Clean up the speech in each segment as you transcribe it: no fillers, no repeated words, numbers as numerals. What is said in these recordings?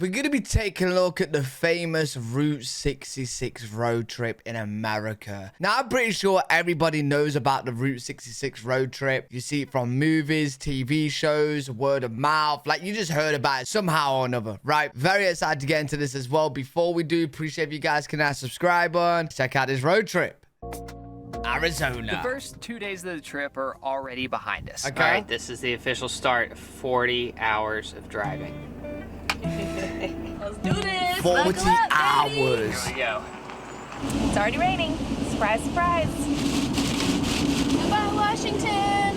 We're going to be taking a look at the famous Route 66 road trip in America. Now, I'm pretty sure everybody knows about the Route 66 road trip. You see it from movies, TV shows, word of mouth. Like, you just heard about it somehow or another, right? Very excited to get into this as well. Before we do, appreciate if you guys can that subscribe button. Check out this road trip. Arizona. The first 2 days of the trip are already behind us. Okay. All right, this is the official start of 40 hours of driving. Let's do this. 40 Buckle up, hours. baby. Here we go. It's already raining. Surprise, surprise. Goodbye, Washington.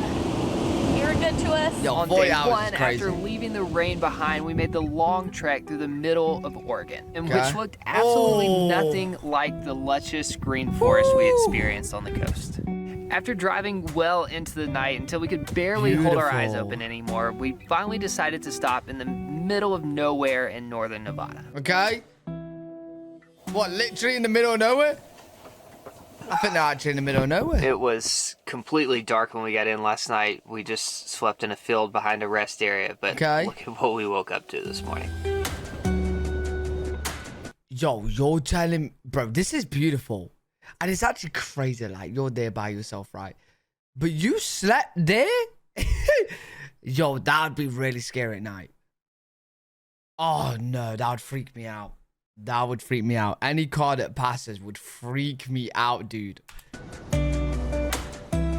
You were good to us. Yo, On 40 day hours one, is crazy. after leaving the rain behind, we made the long trek through the middle of Oregon, and Okay. which looked absolutely nothing like the luscious green forest we experienced on the coast. After driving well into the night until we could barely hold our eyes Beautiful. open anymore, we finally decided to stop in the middle of nowhere in northern Nevada. Okay. What, literally in the middle of nowhere? I think they're actually in the middle of nowhere. It was completely dark when we got in last night. We just slept in a field behind a rest area, but Okay. look at what we woke up to this morning. Yo, you're telling... Bro, this is beautiful. And it's actually crazy. Like, you're there by yourself, right? But you slept there? Yo, that would be really scary at night. Oh, no. That would freak me out. That would freak me out. Any car that passes would freak me out, dude.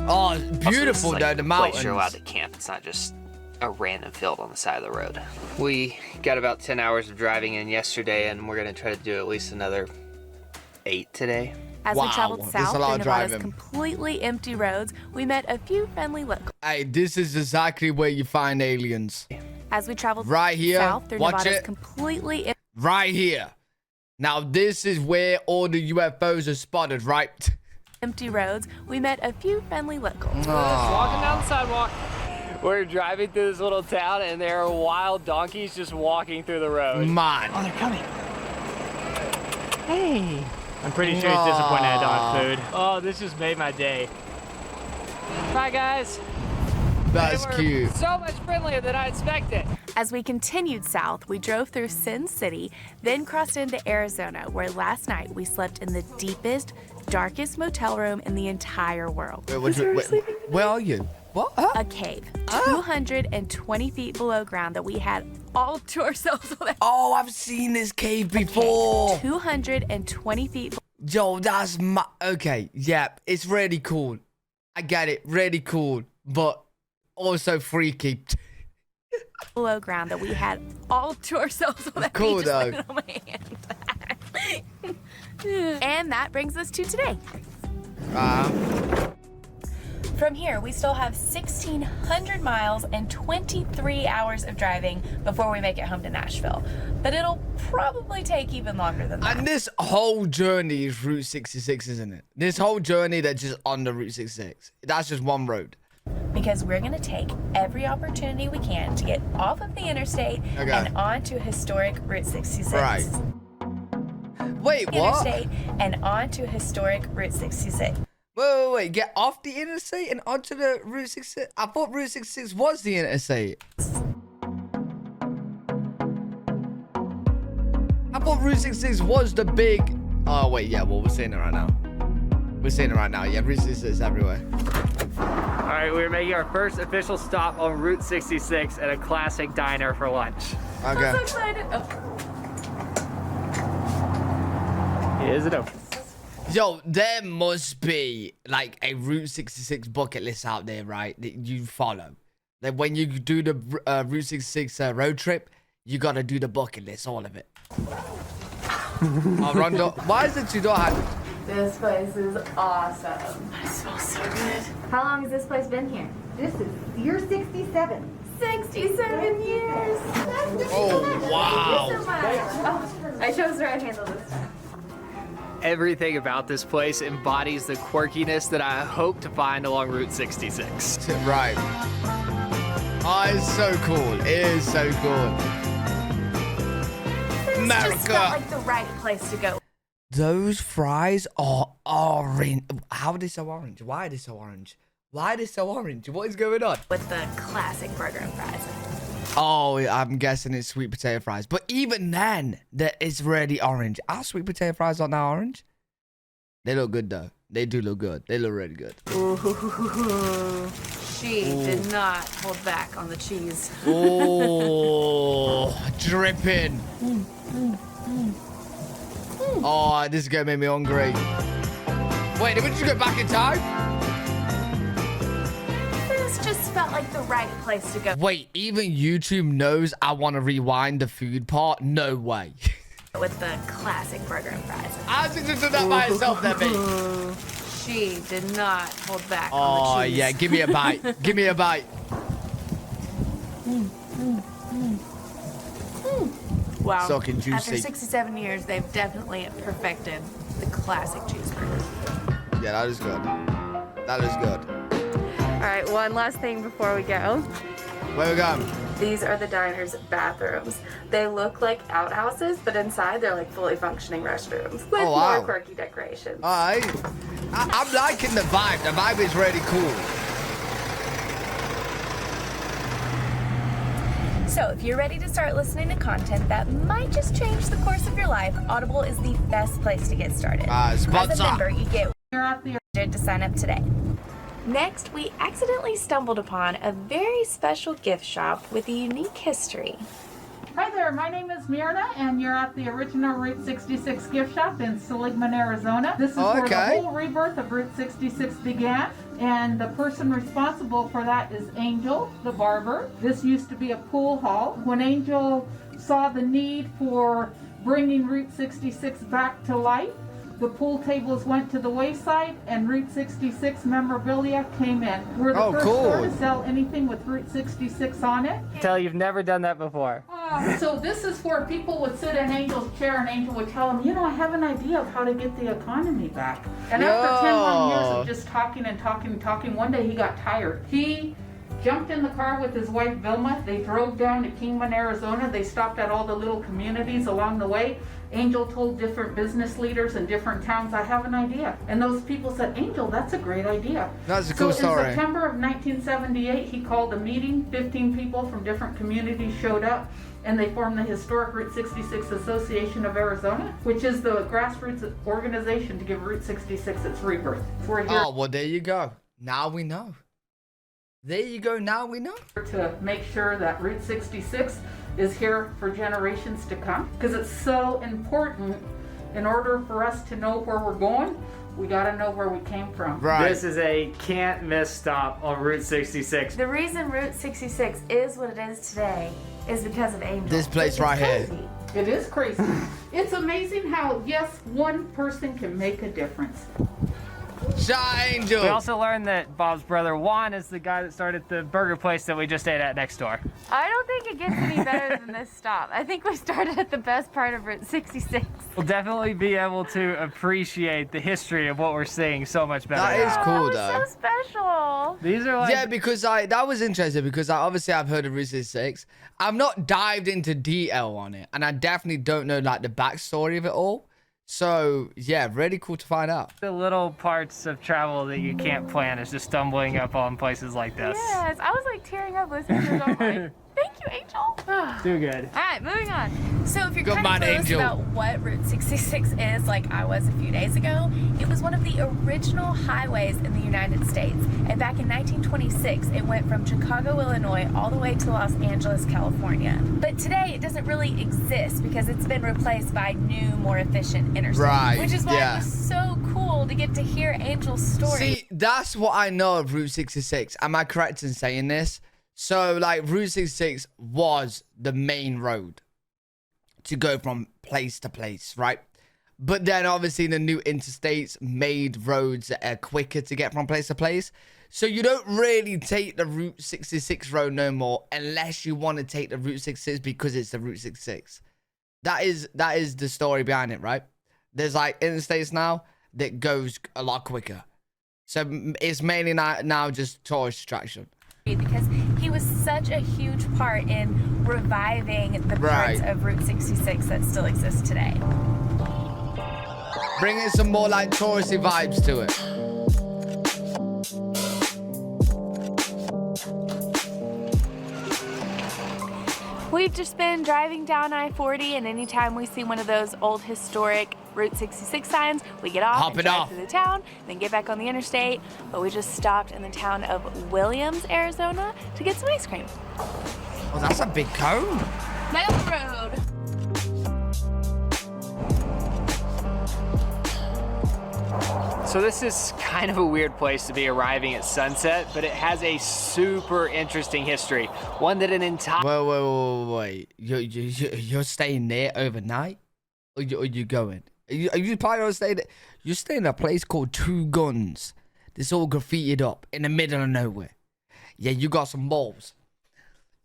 Oh, it's beautiful, Also, this is, though. The a mountains. place you're allowed to camp. It's not just a random field on the side of the road. We got about 10 hours of driving in yesterday, and we're going to try to do at least another 8 today. As Wow, we traveled there's south a lot through of Nevada's driving. completely empty roads, we met a few friendly locals. Hey, this is exactly where you find aliens. As we traveled Right here. south through Watch Nevada's it. completely Right here. Now, this is where all the UFOs are spotted, right? empty roads, we met a few friendly locals. Just walking down the sidewalk. We're driving through this little town, and there are wild donkeys just walking through the road. Man. Oh, they're coming. Hey. I'm pretty sure he's disappointed at dog food. Oh, this just made my day. Bye, guys. That's They were cute. so much friendlier than I expected. As we continued south, we drove through Sin City, then crossed into Arizona, where last night we slept in the deepest, darkest motel room in the entire world. Where are you? What? Huh? A cave, 220 feet below ground that we had all to ourselves. Oh, I've seen this cave before. 220 feet Yo, that's okay. Yeah, it's really cool. I get it. Really cool, but also freaky. below ground that we had all to ourselves. Cool, just though. landed on my hand. And that brings us to today. From here, we still have 1,600 miles and 23 hours of driving before we make it home to Nashville. But it'll probably take even longer than that. And this whole journey is Route 66, isn't it? This whole journey that's just on the Route 66. That's just one road. Because we're going to take every opportunity we can to get off of the interstate and onto historic Route 66. Right. Wait, what? Interstate and onto historic Route 66. Wait. Get off the interstate and onto the Route 66? I thought Route 66 was the interstate. I thought Route 66 was the big... Oh, wait, yeah, well, we're seeing it right now. We're seeing it right now. Yeah, Route 66 is everywhere. All right, we're making our first official stop on Route 66 at a classic diner for lunch. Okay. I'm so excited. Oh. Is it open? Yo, there must be like a Route 66 bucket list out there, right? That you follow. Like when you do the Route 66 road trip, you gotta do the bucket list, all of it. Rondo, why is it two door handle? This place is awesome. It smells so good. How long has this place been here? This is year 67. 67 years. Oh wow! Thank you so much. Oh, I chose the right handle this time. Everything about this place embodies the quirkiness that I hope to find along Route 66. Right. Oh, it's so cool. It is so cool. This just felt like the right place to go. Those fries are orange. How are they so orange? Why are they so orange? Why are they so orange? What is going on? With the classic burger and fries. Oh, I'm guessing it's sweet potato fries. But even then, it's already orange. Are sweet potato fries not now orange? They look good, though. They do look good. They look really good. Ooh, she did not hold back on the cheese. Oh, dripping. Oh, this is going to make me hungry. Wait, did we just go back in time? This just felt like the right place to go. Wait, even YouTube knows I want to rewind the food part? No way. With the classic burger and fries. I should just do that by itself, then, mate. She did not hold back on Oh, the cheese. yeah, give me a bite. Give me a bite. Wow. Soaking juicy. After 67 years, they've definitely perfected the classic cheeseburger. Yeah, that is good. That is good. All right, one last thing before we go. Where we going? These are the diner's bathrooms. They look like outhouses, but inside they're like fully functioning restrooms with more quirky decorations. All right. I'm liking the vibe. The vibe is really cool. So if you're ready to start listening to content that might just change the course of your life, Audible is the best place to get started. As a member, you get to sign up today. Next, we accidentally stumbled upon a very special gift shop with a unique history. Hi there, my name is Myrna, and you're at the original Route 66 gift shop in Seligman, Arizona. This is where the whole rebirth of Route 66 began, and the person responsible for that is Angel, the barber. This used to be a pool hall. When Angel saw the need for bringing Route 66 back to life, the pool tables went to the wayside, and Route 66 memorabilia came in. We're the first store to sell anything with Route 66 on it. Tell you've never done that before. So this is where people would sit in Angel's chair, and Angel would tell them, you know, I have an idea of how to get the economy back. And after 10 long years of just talking and talking and talking, one day he got tired. He jumped in the car with his wife Vilma. They drove down to Kingman, Arizona. They stopped at all the little communities along the way. Angel told different business leaders in different towns, I have an idea. And those people said, Angel, that's a great idea. That's a cool story. So in September of 1978, he called a meeting. 15 people from different communities showed up, and they formed the Historic Route 66 Association of Arizona, which is the grassroots organization to give Route 66 its rebirth. We're here well, there you go. Now we know. There you go. Now we know. To make sure that Route 66 is here for generations to come, because it's so important. In order for us to know where we're going, we got to know where we came from. Right. This is a can't miss stop on Route 66. The reason Route 66 is what it is today is because of Angel. This place right here. It is crazy. It's amazing how, yes, one person can make a difference. Shot Angel. We also learned that Bob's brother Juan is the guy that started the burger place that we just ate at next door. I don't think it gets any better than this stop. I think we started at the best part of Route 66. We'll definitely be able to appreciate the history of what we're seeing so much better. That is cool, though. So special. These are like... Yeah, because that was interesting, because obviously I've heard of Route 66. I've not dived into detail on it, and I definitely don't know like the backstory of it all. So yeah, really cool to find out. The little parts of travel that you can't plan is just stumbling up on places like this. Yes, I was like tearing up listening to it. I'm like, thank you, Angel. Too good. All right, moving on. So if you're kind of curious about what Route 66 is, like I was a few days ago, it was one of the original highways in the United States. And back in 1926, it went from Chicago, Illinois, all the way to Los Angeles, California. But today, it doesn't really exist because it's been replaced by new, more efficient interstates. Right, Which is why it was so cool to get to hear Angel's story. See, that's what I know of Route 66. Am I correct in saying this? So, like, Route 66 was the main road to go from place to place, right? But then, obviously, the new interstates made roads quicker to get from place to place. So, you don't really take the Route 66 road no more unless you want to take the Route 66 because it's the Route 66. That is the story behind it, right? There's, like, interstates now that goes a lot quicker. So, it's mainly now just tourist attraction. Because he was such a huge part in reviving the parts of Route 66 that still exist today. Bringing some more like touristy vibes to it. we've just been driving down I-40, and anytime we see one of those old historic Route 66 signs, we get off and drive through the town, then get back on the interstate. But we just stopped in the town of Williams, Arizona to get some ice cream. Oh, that's a big cone. Right up the road. So this is kind of a weird place to be arriving at sunset, but it has a super interesting history. One that an entire... Wait. You're staying there overnight? Or you going? Are you planning on staying there? You're staying in a place called Two Guns. This all graffitied up in the middle of nowhere. Yeah, you got some balls.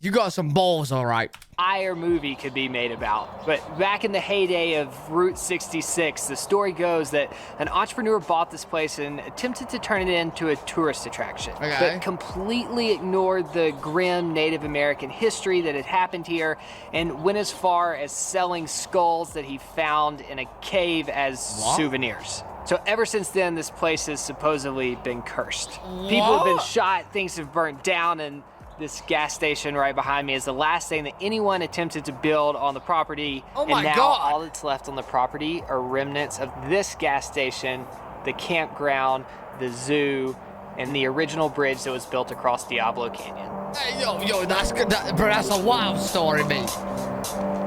You got some balls, all right. Entire movie could be made about. But back in the heyday of Route 66, the story goes that an entrepreneur bought this place and attempted to turn it into a tourist attraction. Okay. But completely ignored the grim Native American history that had happened here and went as far as selling skulls that he found in a cave as souvenirs. So ever since then, this place has supposedly been cursed. People have been shot, things have burnt down, and this gas station right behind me is the last thing that anyone attempted to build on the property. Oh my and now God. all that's left on the property are remnants of this gas station, the campground, the zoo, and the original bridge that was built across Diablo Canyon. Hey, yo, that's good. Bro, that's a wild story, mate.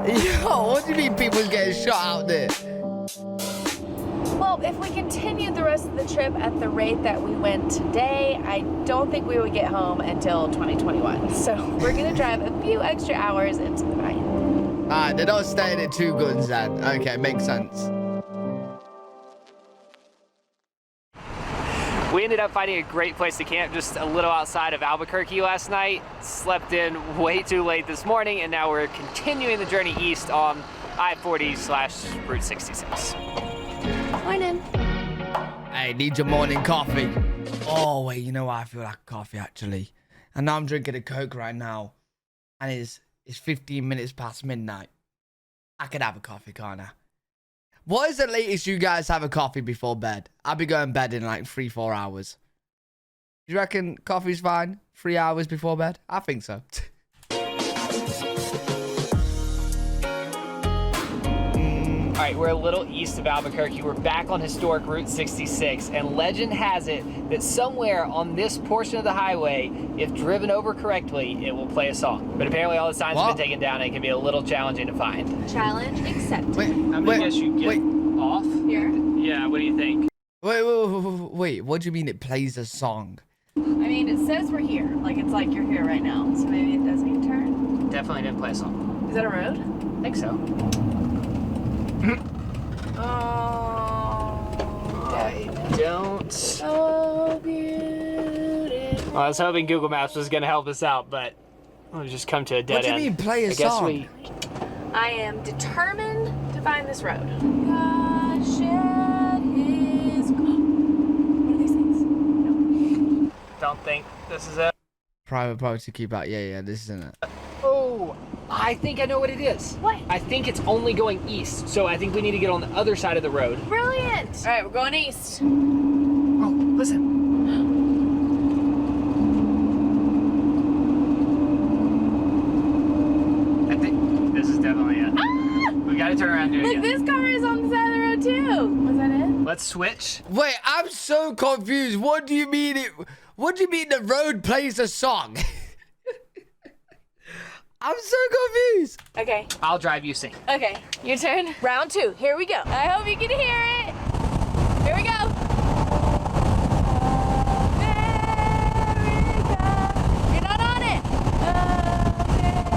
Yo, what do you mean people's getting shot out there? Well, if we continued the rest of the trip at the rate that we went today, I don't think we would get home until 2021. So we're gonna drive a few extra hours into the night. Alright, they're not staying at Two Guns then. Okay, makes sense. We ended up finding a great place to camp just a little outside of Albuquerque last night. Slept in way too late this morning, and now we're continuing the journey east on I-40/Route 66. Morning. Hey, need your morning coffee. Oh, wait, you know what? I feel like coffee, actually. And now I'm drinking a Coke right now. And it's 15 minutes past midnight. I could have a coffee, can't I? What is the latest you guys have a coffee before bed? I'll be going to bed in like 3-4 hours. You reckon coffee's fine? 3 hours before bed? I think so. All right, we're a little east of Albuquerque. We're back on historic Route 66, and legend has it that somewhere on this portion of the highway, if driven over correctly, it will play a song. But apparently all the signs have been taken down, and it can be a little challenging to find. Challenge accepted. I'm gonna guess you get off? Here. Yeah, what do you think? Wait, what do you mean it plays a song? I mean, it says we're here. Like, it's like you're here right now. So maybe it does need to turn. Definitely didn't play a song. Is that a road? I think so. I don't. So beautiful. Well, I was hoping Google Maps was gonna help us out, but we've just come to a dead end. What do you mean play a song? I am determined to find this road. God shed his... What are these things? No. Don't think this is it. Private property keep out. Yeah, this isn't it. Oh, I think I know what it is. What? I think it's only going east, so I think we need to get on the other side of the road. Brilliant! All right, we're going east. Oh, listen. I think this is definitely it. Ah! We gotta turn around and do it Look, again. this car is on the side of the road too. Was that it? Let's switch. Wait, I'm so confused. What do you mean it? What do you mean the road plays a song? I'm so confused. Okay. I'll drive, you sing. Okay, your turn. Round 2. Here we go. I hope you can hear it. Here we go. America. You're not on it. America.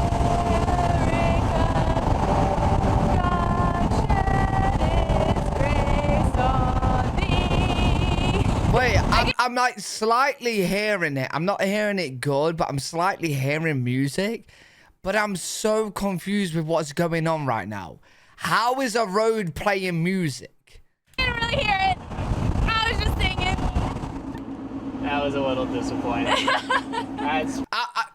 God shed his grace on thee. Wait, I'm like slightly hearing it. I'm not hearing it good, but I'm slightly hearing music. But I'm so confused with what's going on right now. How is a road playing music? I didn't really hear it. I was just singing. That was a little disappointing. I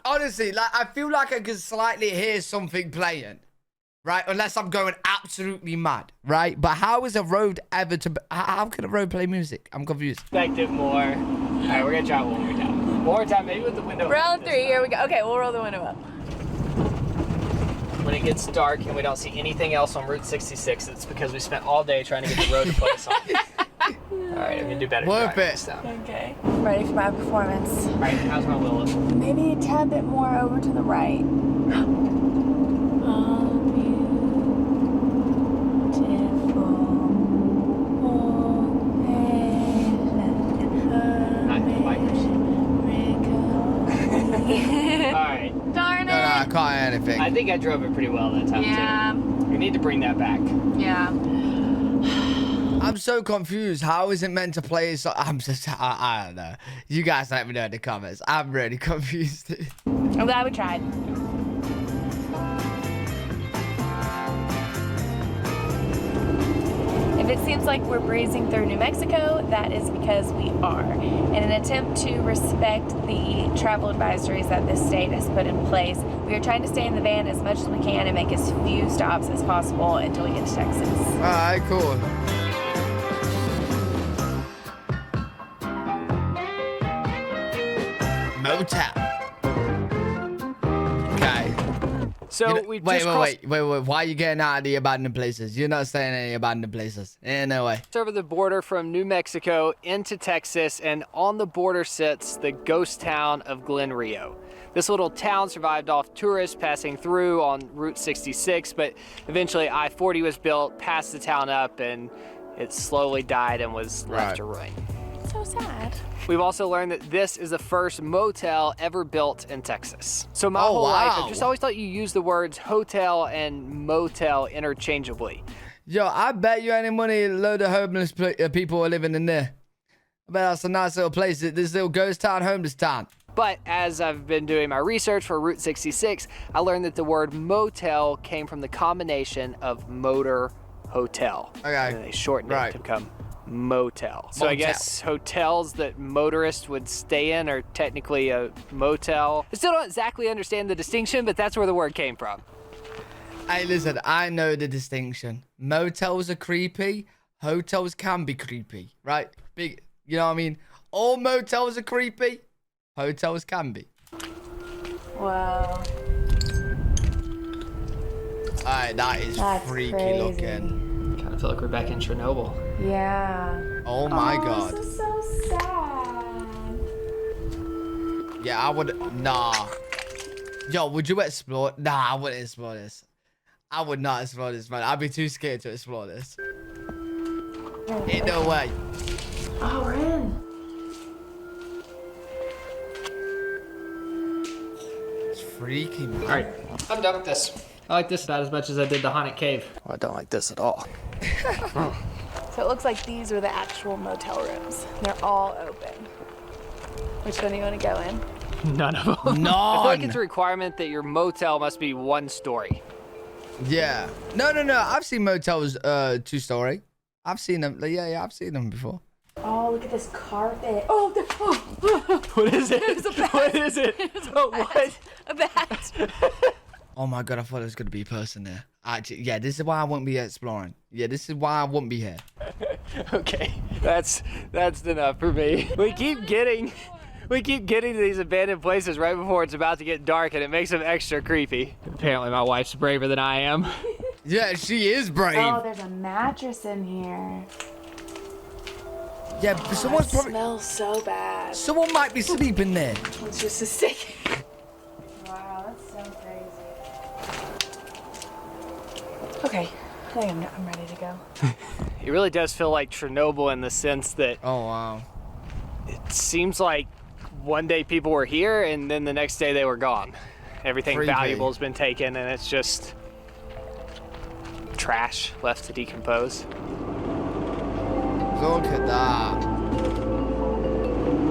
honestly, like, I feel like I can slightly hear something playing, right? Unless I'm going absolutely mad, right? But how is a road ever to? How can a road play music? I'm confused. Expect it more. All right, we're gonna try it one more time. One more time, maybe with the window. Round 3. Here we go. Okay, we'll roll the window up. when it gets dark and we don't see anything else on Route 66, it's because we spent all day trying to get the road to place on. All right, I'm gonna do better. Worth it. Okay. Ready for my performance. All right, how's my Willow? Maybe a tad bit more over to the right. Alright. Darn it. No, I can't hear anything. I think I drove it pretty well that time, too. We need to bring that back. Yeah. I'm so confused. How is it meant to play? So I don't know. You guys let me know in the comments. I'm really confused. I'm glad we tried. If it seems like we're breezing through New Mexico, that is because we are. In an attempt to respect the travel advisories that this state has put in place, we are trying to stay in the van as much as we can and make as few stops as possible until we get to Texas. Alright, cool. Motel. Okay. So we just crossed wait. Why are you getting out of the abandoned places? You're not staying in any abandoned places. No way. over the border from New Mexico into Texas, and on the border sits the ghost town of Glen Rio. This little town survived off tourists passing through on Route 66, but eventually I-40 was built, passed the town up, and it slowly died and was left to ruin. So sad. We've also learned that this is the first motel ever built in Texas. So my whole life, I've just always thought you use the words hotel and motel interchangeably. Yo, I bet you any money a load of homeless people are living in there. I bet that's a nice little place. This little ghost town, homeless town. But as I've been doing my research for Route 66, I learned that the word motel came from the combination of motor hotel. Okay. And then they shortened it to become motel. So I guess hotels that motorists would stay in are technically a motel. I still don't exactly understand the distinction, but that's where the word came from. Hey, listen, I know the distinction. Motels are creepy. Hotels can be creepy, right? You know what I mean? All motels are creepy. Hotels can be. Wow. Alright, that's freaky crazy. looking. Kind of feel like we're back in Chernobyl. Yeah. Oh my god. This is so sad. Yeah, I would. Nah. Yo, would you explore? Nah, I wouldn't explore this. I would not explore this, man. I'd be too scared to explore this. Ain't no way. Oh, we're in. It's freaky, man. All right, I'm done with this. I like this about as much as I did the haunted cave. Well, I don't like this at all. So it looks like these are the actual motel rooms. They're all open. Which one do you want to go in? None of them. None. I feel like it's a requirement that your motel must be one story. Yeah. No. I've seen motels 2-story. I've seen them. Yeah, I've seen them before. Oh, look at this carpet. Oh, What is it? It's a bat. What is it? What? A bat. Oh my god, I thought there was gonna be a person there. Actually, yeah, this is why I wouldn't be exploring. Yeah, this is why I wouldn't be here. Okay, that's enough for me. We keep getting to these abandoned places right before it's about to get dark, and it makes them extra creepy. Apparently my wife's braver than I am. Yeah, she is brave. Oh, there's a mattress in here. Yeah, but someone's It probably. smells so bad. Someone might be sleeping there. It's just a stick. Wow, that's so crazy. Okay, I think I'm ready to go. It really does feel like Chernobyl in the sense that Oh wow. it seems like one day people were here and then the next day they were gone. Everything Creepy. valuable has been taken and it's just trash left to decompose. Look at that.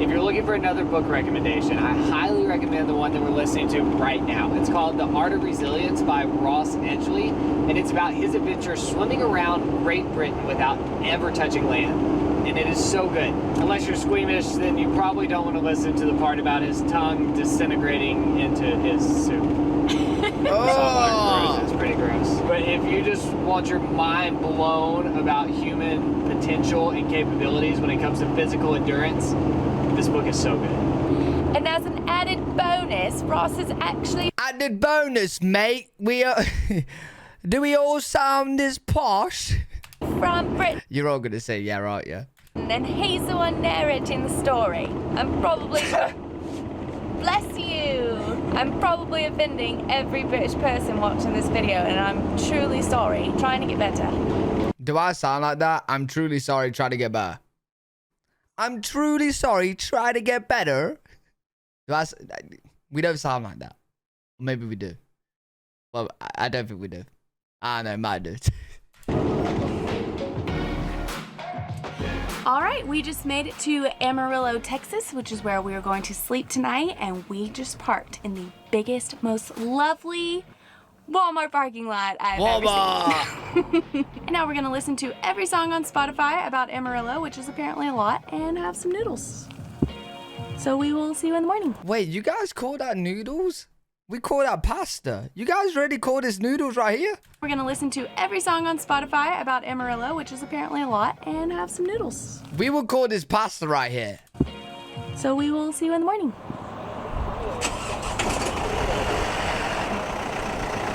If you're looking for another book recommendation, I highly recommend the one that we're listening to right now. It's called The Art of Resilience by Ross Edgley, and it's about his adventure swimming around Great Britain without ever touching land. And it is so good. Unless you're squeamish, then you probably don't want to listen to the part about his tongue disintegrating into his soup. Oh. It's pretty gross. But if you just want your mind blown about human potential and capabilities when it comes to physical endurance, this book is so good. And as an added bonus, Ross is actually... And added bonus, mate. We are... Do we all sound this posh? From Brit. You're all gonna say yeah, right? Yeah. And he's the one narrating the story. I'm probably... Bless you. I'm probably offending every British person watching this video, and I'm truly sorry. Trying to get better. Do I sound like that? I'm truly sorry, try to get better. I'm truly sorry, try to get better. We don't sound like that. Maybe we do. Well, I don't think we do. I don't know, might do. All right, we just made it to Amarillo, Texas, which is where we are going to sleep tonight, and we just parked in the biggest, most lovely Walmart parking lot I've ever seen. And now we're gonna listen to every song on Spotify about Amarillo, which is apparently a lot, and have some noodles. So we will see you in the morning. Wait, you guys call that noodles? We call that pasta. You guys really call this noodles right here? We're gonna listen to every song on Spotify about Amarillo, which is apparently a lot, and have some noodles. We will call this pasta right here. So we will see you in the morning.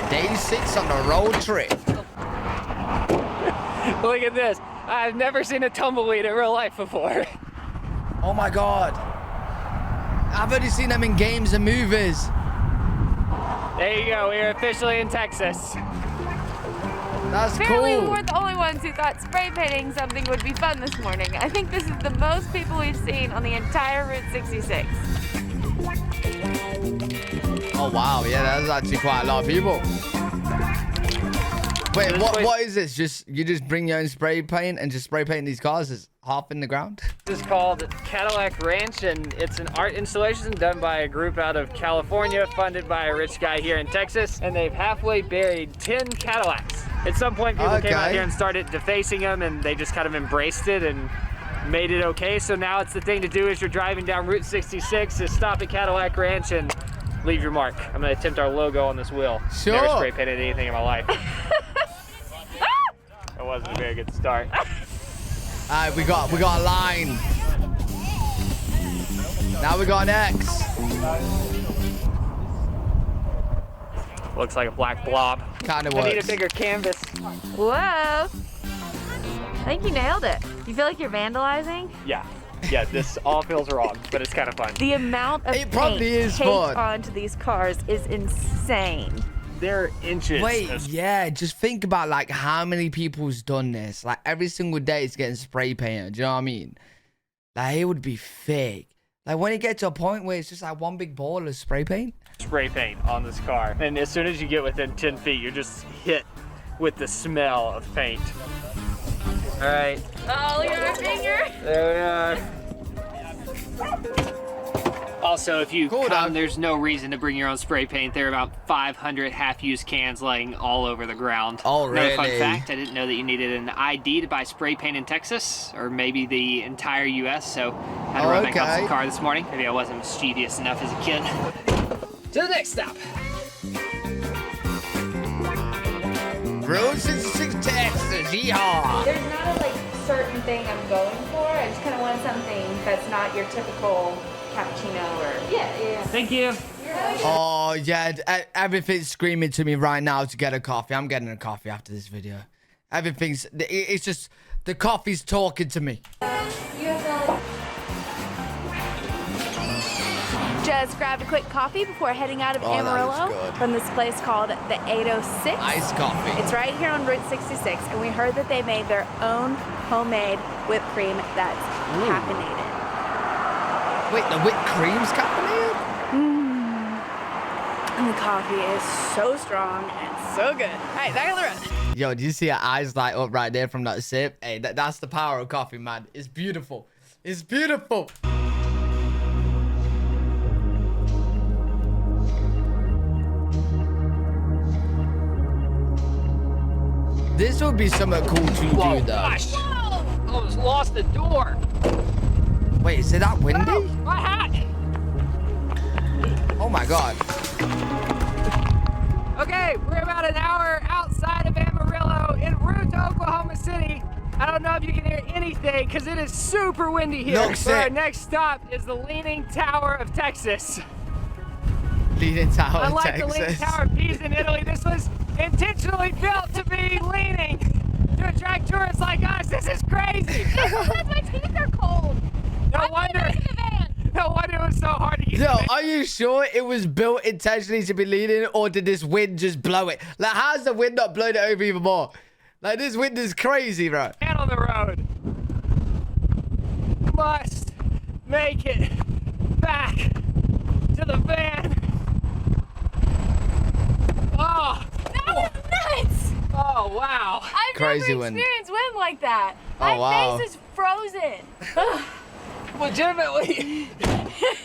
Day 6 on the road trip. Look at this. I've never seen a tumbleweed in real life before. Oh my God. I've only seen them in games and movies. There you go. We're officially in Texas. That's Apparently cool. we weren't the only ones who thought spray painting something would be fun this morning. I think this is the most people we've seen on the entire Route 66. Oh wow, yeah, that's actually quite a lot of people. Wait, what is this? You just bring your own spray paint and just spray paint these cars as half in the ground? This is called Cadillac Ranch, and it's an art installation done by a group out of California, funded by a rich guy here in Texas, and they've halfway buried 10 Cadillacs. At some point, people came out here and started defacing them, and they just kind of embraced it and made it okay. So now it's the thing to do as you're driving down Route 66 is stop at Cadillac Ranch and leave your mark. I'm gonna attempt our logo on this wheel. Sure. Never spray painted anything in my life. That wasn't a very good start. Alright, we got a line. Now we got an X. Looks like a black blob. Kinda I need a works. bigger canvas. Whoa. I think you nailed it. You feel like you're vandalizing? Yeah, this all feels wrong, but it's kind of fun. The amount of It probably paint is taped fun. onto these cars is insane. They're inches. Wait, yeah, just think about like how many people's done this. Like every single day it's getting spray painted. Do you know what I mean? Like it would be fake. Like when it gets to a point where it's just like one big ball of spray paint. Spray paint on this car. And as soon as you get within 10 feet, you're just hit with the smell of paint. All right. Oh, look at my finger. There we are. Also, if you Cool, come, dog. there's no reason to bring your own spray paint. There are about 500 half-used cans laying all over the ground. Oh, Another fun really? fact, I didn't know that you needed an ID to buy spray paint in Texas, or maybe the entire U.S., so I had to run my cops Okay. car this morning. Maybe I wasn't mischievous enough as a kid. To the next stop. Route 66 Texas, yeehaw. There's not a certain thing I'm going for. I just kind of want something that's not your typical cappuccino or yeah. Thank you. Oh yeah, everything's screaming to me right now to get a coffee. I'm getting a coffee after this video. It's just, the coffee's talking to me. Just grabbed a quick coffee before heading out of Oh, that looks Amarillo good. from this place called the 806. Iced coffee. It's right here on Route 66, and we heard that they made their own homemade whipped cream that's caffeinated. Wait, the whipped cream's caffeinated? And the coffee is so strong and so good. All right, back on the road. Yo, do you see her eyes light up right there from that sip? Hey, that's the power of coffee, man. It's beautiful. It's beautiful. This would be something cool to do, though. Gosh. Almost lost the door. Wait, is it that windy? Oh, my hat. Oh my god. Okay, we're about an hour outside of Amarillo en route to Oklahoma City. I don't know if you can hear anything because it is super windy here. Looks So our it. next stop is the Leaning Tower of Texas. Leaning Tower, Unlike the Leaning Texas. Tower of Pisa in Italy, this was intentionally built to be leaning to attract tourists like us. This is crazy. My teeth are cold. No wonder. No wonder it was so hard to get. Yo, are you sure it was built intentionally to be leaning, or did this wind just blow it? Like, how's the wind not blown it over even more? Like, this wind is crazy, bro. Man on the road. Must make it back to the van. Oh. That was nuts. Oh, wow. I've Crazy never wind. experienced wind like that. Oh, My wow. face is frozen. Legitimately,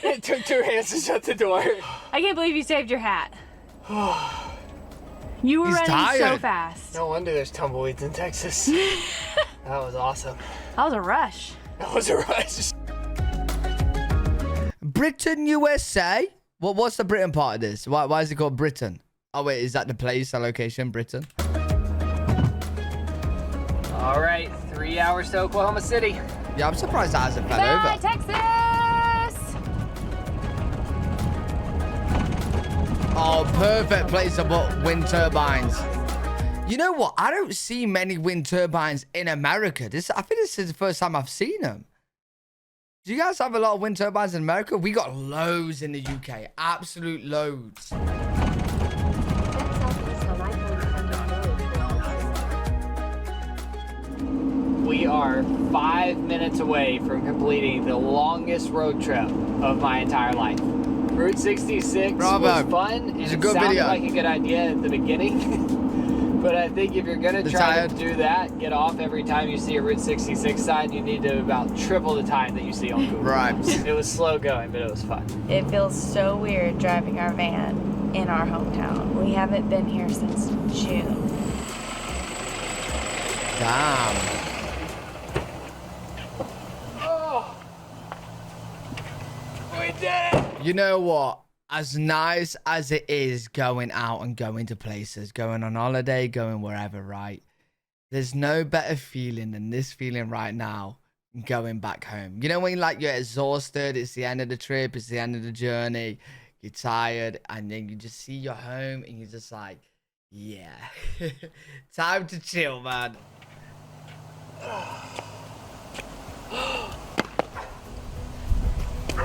it took 2 hands to shut the door. I can't believe you saved your hat. You were He's running so tired. fast. No wonder there's tumbleweeds in Texas. That was awesome. That was a rush. That was a rush. Britain, USA? What's the Britain part of this? Why is it called Britain? Oh, wait, is that the place, the location, Britain? All right, 3 hours to Oklahoma City. Yeah, I'm surprised that hasn't fell Bye, over. Texas! Oh, perfect place to put wind turbines. You know what? I don't see many wind turbines in America. I think this is the first time I've seen them. Do you guys have a lot of wind turbines in America? We got loads in the UK. Absolute loads. We are 5 minutes away from completing the longest road trip of my entire life. Route 66 Bravo. was fun, and It's a it good sounded video. like a good idea at the beginning. But I think if you're gonna try to do that, get off every time you see a Route 66 sign, you need to about triple the time that you see on Google. Right. It was slow going, but it was fun. It feels so weird driving our van in our hometown. We haven't been here since June. Damn. We did it! You know what? As nice as it is going out and going to places, going on holiday, going wherever, right? There's no better feeling than this feeling right now, going back home. You know when like you're exhausted, it's the end of the trip, it's the end of the journey, you're tired, and then you just see your home and you're just like, yeah, time to chill, man.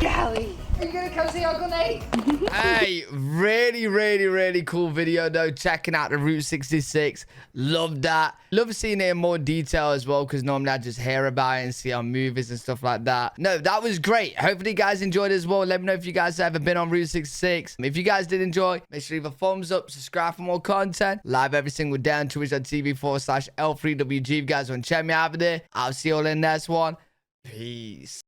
Golly, are you gonna come see Uncle Nate? Hey, really cool video though. Checking out the Route 66. Love that. Love seeing it in more detail as well, because normally I just hear about it and see on movies and stuff like that. No, that was great. Hopefully you guys enjoyed it as well. Let me know if you guys have ever been on Route 66. If you guys did enjoy, make sure you leave a thumbs up, subscribe for more content. Live every single day on twitch.tv/L3WG. If you guys want to check me out over there, I'll see you all in the next one. Peace.